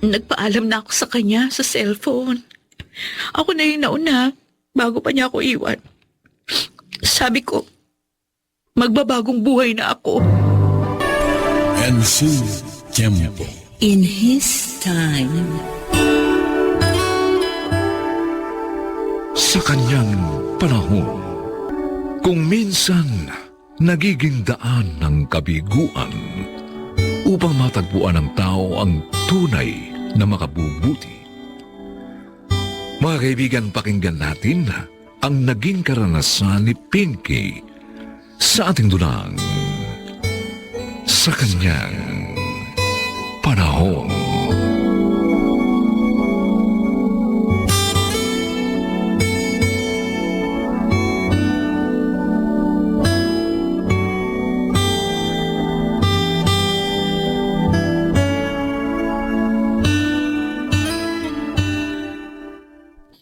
Nagpaalam na ako sa kanya sa cellphone. Ako na yung nauna, bago pa niya ako iwan. Sabi ko, magbabagong buhay na ako. En su tiempo. In His time. Sa kanyang panahon, kung minsan nagiging daan ng kabiguan upang matagpuan ng tao ang tunay na makabubuti. Mga kaibigan, pakinggan natin ang naging karanasan ni Pinky sa ating dunang sa kanyang panahon.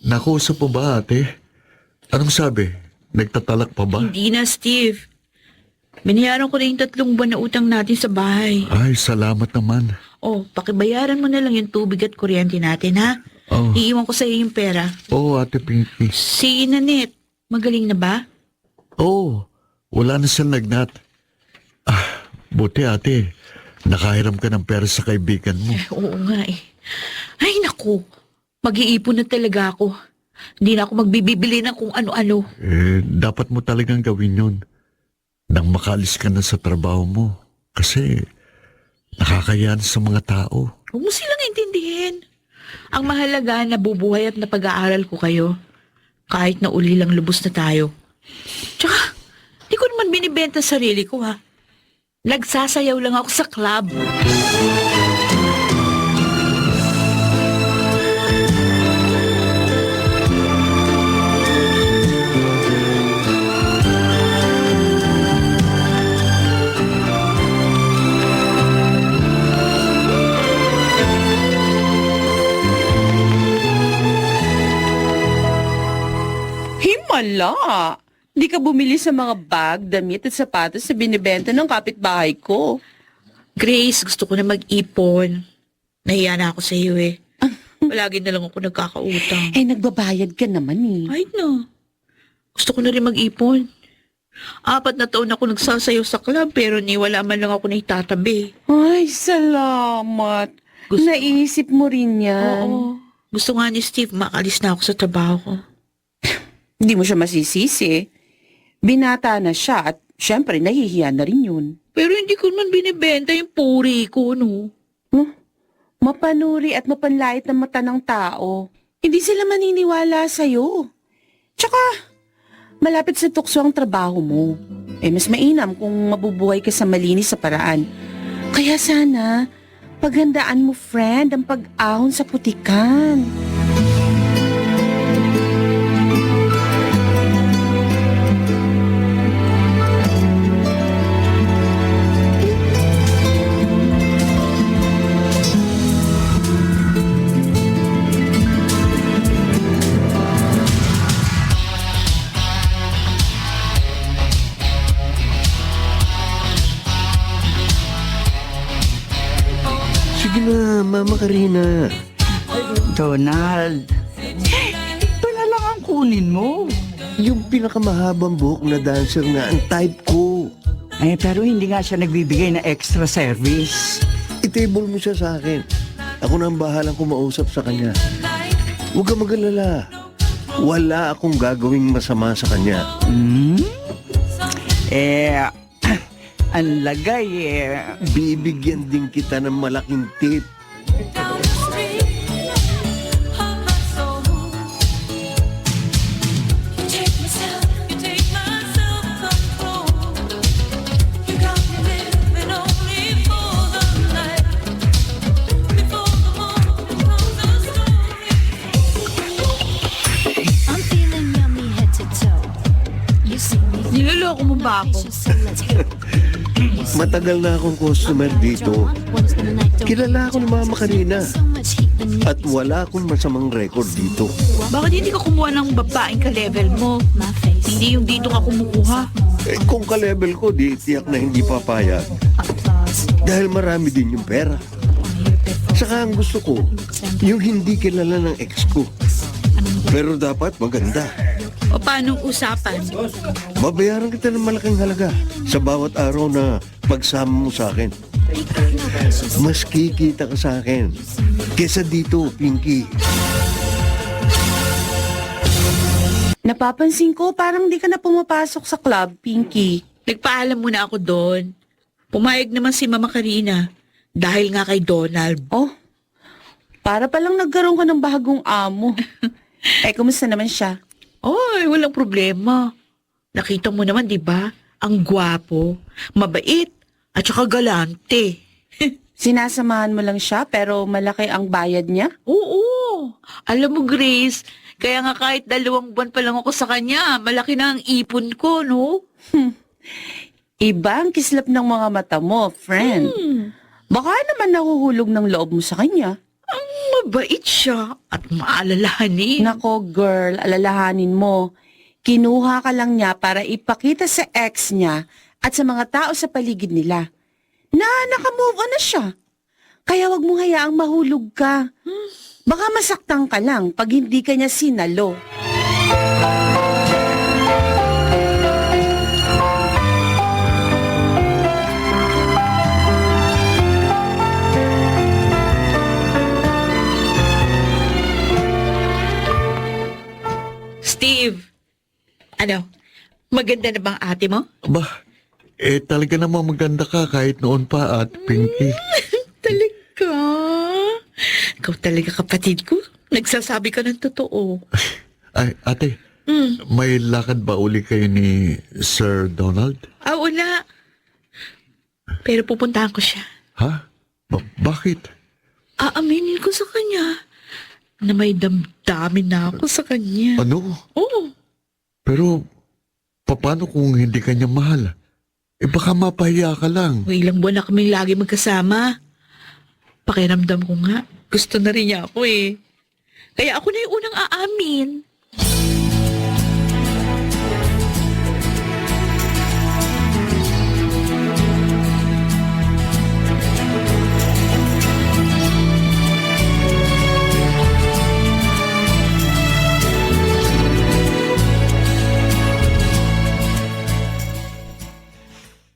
Nakausap mo ba, ate? Anong sabi? Nagtatalak pa ba? Hindi na, Steve. Binayaran ko na yung 3 buwan na utang natin sa bahay. Ay, salamat naman. Oh, pakibayaran mo na lang yung tubig at kuryente natin, ha? Oh. Iiwan ko sa iyo yung pera. Oo, ate Pinky. Si Nanette, magaling na ba? Oo, wala na siyang lagnat. Buti ate. Nakahiram ka ng pera sa kaibigan mo. Oo nga eh. Ay, naku. Mag-iipon na talaga ako. Hindi na ako magbibili ng kung ano-ano. Dapat mo talagang gawin yun. Nang makaalis ka na sa trabaho mo. Kasi nakakayan sa mga tao. Huwag mo silang intindihin. Ang mahalaga na bubuhay at napag-aaral ko kayo. Kahit na uli lang lubos na tayo. Tsaka, di ko naman binibenta sarili ko ha. Nagsasayaw lang ako sa club. Himala! Di ka bumili sa mga bag, damit at sapatos na binibenta ng kapitbahay ko. Grace, gusto ko na mag-ipon. Nahiya na ako sa iyo eh. Palagi na lang ako nagkakautang. Nagbabayad ka naman eh. Kahit na. Gusto ko na rin mag-ipon. 4 na taon ako nagsasayaw sa club pero wala man lang ako na itatabi. Ay, salamat. Naisip mo rin yan. Oo. Gusto nga ni Steve makalis na ako sa trabaho ko. Hindi mo siya masisisi. Binata na siya at syempre nahihiya na rin yun. Pero hindi ko naman binibenta yung puri ko, no? Mapanuri at mapanlait ng mata ng tao. Hindi sila maniniwala sa'yo. Tsaka, malapit sa tukso ang trabaho mo. Mas mainam kung mabubuhay ka sa malinis sa paraan. Kaya sana, paghandaan mo, friend, ang pag-ahon sa putikan. Sige na, Mama Karina. Donald, ito na lang ang kunin mo. Yung pinakamahabang buhok na dancer nga ang type ko. Pero hindi nga siya nagbibigay na extra service. I-table mo siya sa akin. Ako na ang bahalang kumausap sa kanya. Huwag ka mag-alala. Wala akong gagawing masama sa kanya. Ang lagay Bibigyan din kita ng malaking tip. Niloloko mo ba ako? Matagal na akong customer dito. Kilala ako ni Mama Karina. At wala akong masamang record dito. Bakit hindi ka kumuha ng babaeng ka-level mo? Hindi yung dito ka kumukuha. Kung ka-level ko, di tiyak na hindi papayag. Dahil marami din yung pera. Saka ang gusto ko, yung hindi kilala ng ex ko. Pero dapat maganda. O paanong usapan? Babayaran kita ng malaking halaga sa bawat araw na pagsama mo sa akin. Mas kikita ka sa akin kesa dito, Pinky. Napapansin ko parang di ka na pumapasok sa club, Pinky. Nagpaalam muna ako doon. Pumayag naman si Mama Karina dahil nga kay Donald. Oh, para palang nagkaroon ka ng bagong amo. Kumusta naman siya? Oy, walang problema. Nakita mo naman, di ba? Ang gwapo, mabait, at saka galante. Sinasamahan mo lang siya pero malaki ang bayad niya? Oo. Alam mo, Grace, kaya nga kahit 2 buwan pa lang ako sa kanya, malaki na ang ipon ko, no? Iba ang kislap ng mga mata mo, friend. Baka naman nahuhulog ng loob mo sa kanya. Mabait siya at maalalahanin. Nako, girl, alalahanin mo. Kinuha ka lang niya para ipakita sa ex niya at sa mga tao sa paligid nila na nakamove on na siya. Kaya wag mo hayaang mahulog ka. Baka masaktan ka lang pag hindi ka niya sinalo. Steve, ano, maganda na bang ate mo? Ba, talaga namang maganda ka kahit noon pa at Pinky. Talaga? Ikaw talaga kapatid ko. Nagsasabi ka ng totoo. Ay, ate, may lakad ba uli kayo ni Sir Donald? Wala. Pero pupuntahan ko siya. Ha? Bakit? Aaminin ko sa kanya na may damdamin na ako sa kanya. Ano? Oo. Pero, paano kung hindi kanya mahal? Baka mapahiya ka lang. Ilang buwan na kaming lagi magkasama. Pakiramdam ko nga, gusto na rin niya ako eh. Kaya ako na yung unang aamin.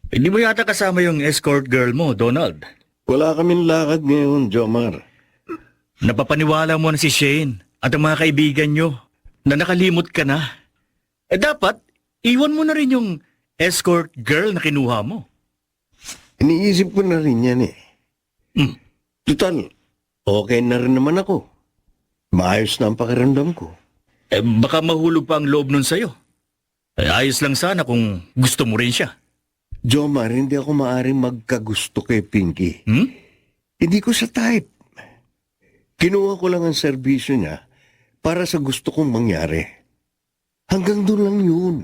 Hindi mo yata kasama yung escort girl mo, Donald. Wala kaming lakad ngayon, Jomar. Napapaniwala mo na si Shane at ang mga kaibigan nyo na nakalimot ka na. Dapat, iwan mo na rin yung escort girl na kinuha mo. Iniisip ko na rin yan eh. Total, okay na rin naman ako. Maayos na ang pakiramdam ko. Baka mahulog pa ang loob nun sa'yo. Ayos lang sana kung gusto mo rin siya. Jomar, hindi ako maaring magkagusto kay Pinky. Hindi ko sa type. Kinuha ko lang ang serbisyo niya para sa gusto kong mangyari. Hanggang doon lang yun.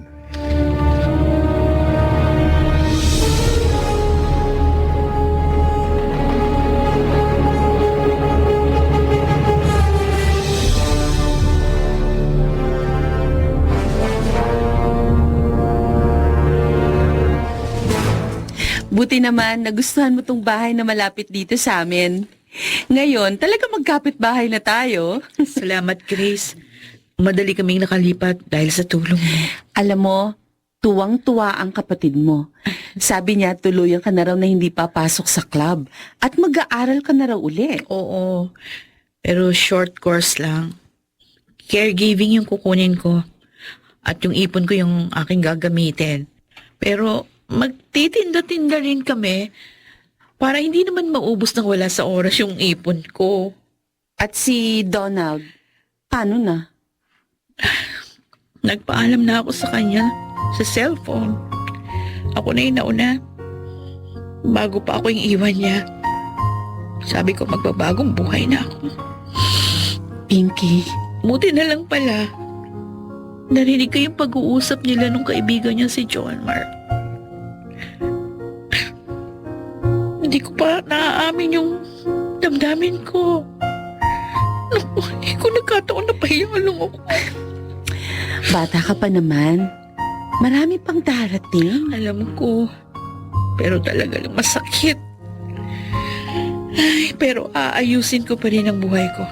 Buti naman, nagustuhan mo tong bahay na malapit dito sa amin. Ngayon, talaga magkapit-bahay na tayo. Salamat, Grace. Madali kaming nakalipat dahil sa tulong mo. Alam mo, tuwang-tuwa ang kapatid mo. Sabi niya, tuluyan ka na raw na hindi papasok sa club at mag-aaral ka na raw uli. Oo, pero short course lang. Caregiving yung kukunin ko. At yung ipon ko yung aking gagamitin. Pero magtitinda-tinda rin kami para hindi naman maubos nang wala sa oras yung ipon ko. At si Donald, paano na? Nagpaalam na ako sa kanya sa cellphone. Ako na yung nauna. Bago pa ako yung iwan niya. Sabi ko magbabagong buhay na ako. Pinky, Buti na lang pala. Narinig ko yung pag-uusap nila nung kaibigan niya si John Mark. Hindi ko pa naaamin yung damdamin ko. Naku, hindi ko nagkataon na pahiyalang ako. bata ka pa naman. Marami pang darating. Alam ko, pero talaga lang masakit. Ay, pero aayusin ko pa rin ang buhay ko.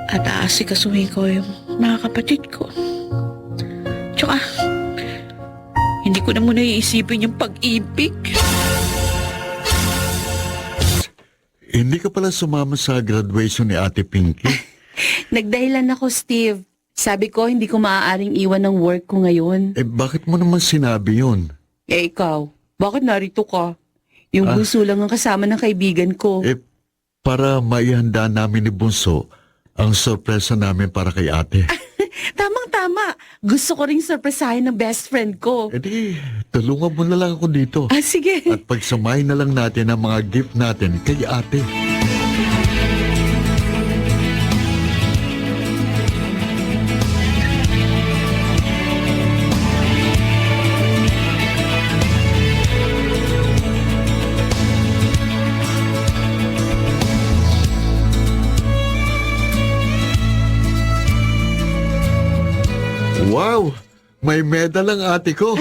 At aasikasuhin ko yung mga kapatid ko. Tsaka, hindi ko na muna iisipin yung pag-ibig. Hindi ka pala sumama sa graduation ni Ate Pinky. Nagdahilan ako, Steve. Sabi ko, hindi ko maaaring iwan ng work ko ngayon. Bakit mo naman sinabi yun? Ikaw, bakit narito ka? Yung bunso lang ang kasama ng kaibigan ko. Para maihanda namin ni Bunso ang sorpresa namin para kay ate. Tamang-tama. Gusto ko ring sorpresahin ng best friend ko. Tulungan mo na lang ako dito. Sige. At pagsamahin na lang natin ang mga gift natin kay ate. Wow! May medal ang ate ko.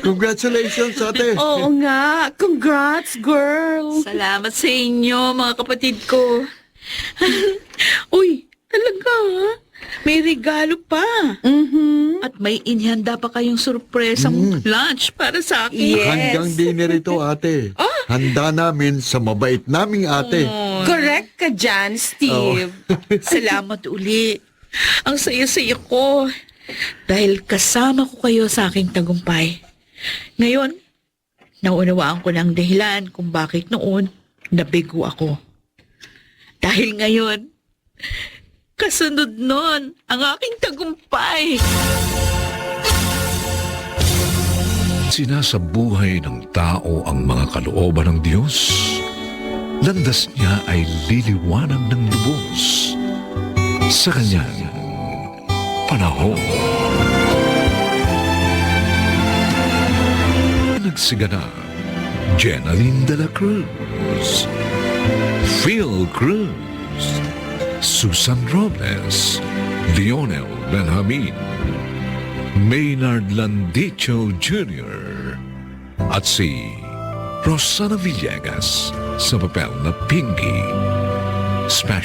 Congratulations, ate. Oo nga. Congrats, girl. Salamat sa inyo, mga kapatid ko. Uy, talaga ha? May regalo pa. At may inihanda pa kayong sorpresang lunch para sa akin. Yes. Hanggang dinner ito, ate. Handa namin sa mabait naming ate. Correct ka dyan, Steve. Salamat uli. Ang saya-saya ko. Dahil kasama ko kayo sa aking tagumpay. Ngayon, naunawaan ko ng dahilan kung bakit noon nabigo ako. Dahil ngayon, kasunod nun ang aking tagumpay. Sinasabuhay ng tao ang mga kalooban ng Diyos. Landas niya ay liliwanag ng lubos sa kanyang panahon. Nagsigana, Jenaline de la Cruz, Phil Cruz, Susan Robles, Lionel Benjamin, Maynard Landicho Jr. at si Rosana Villegas sa papel na Pinky. Special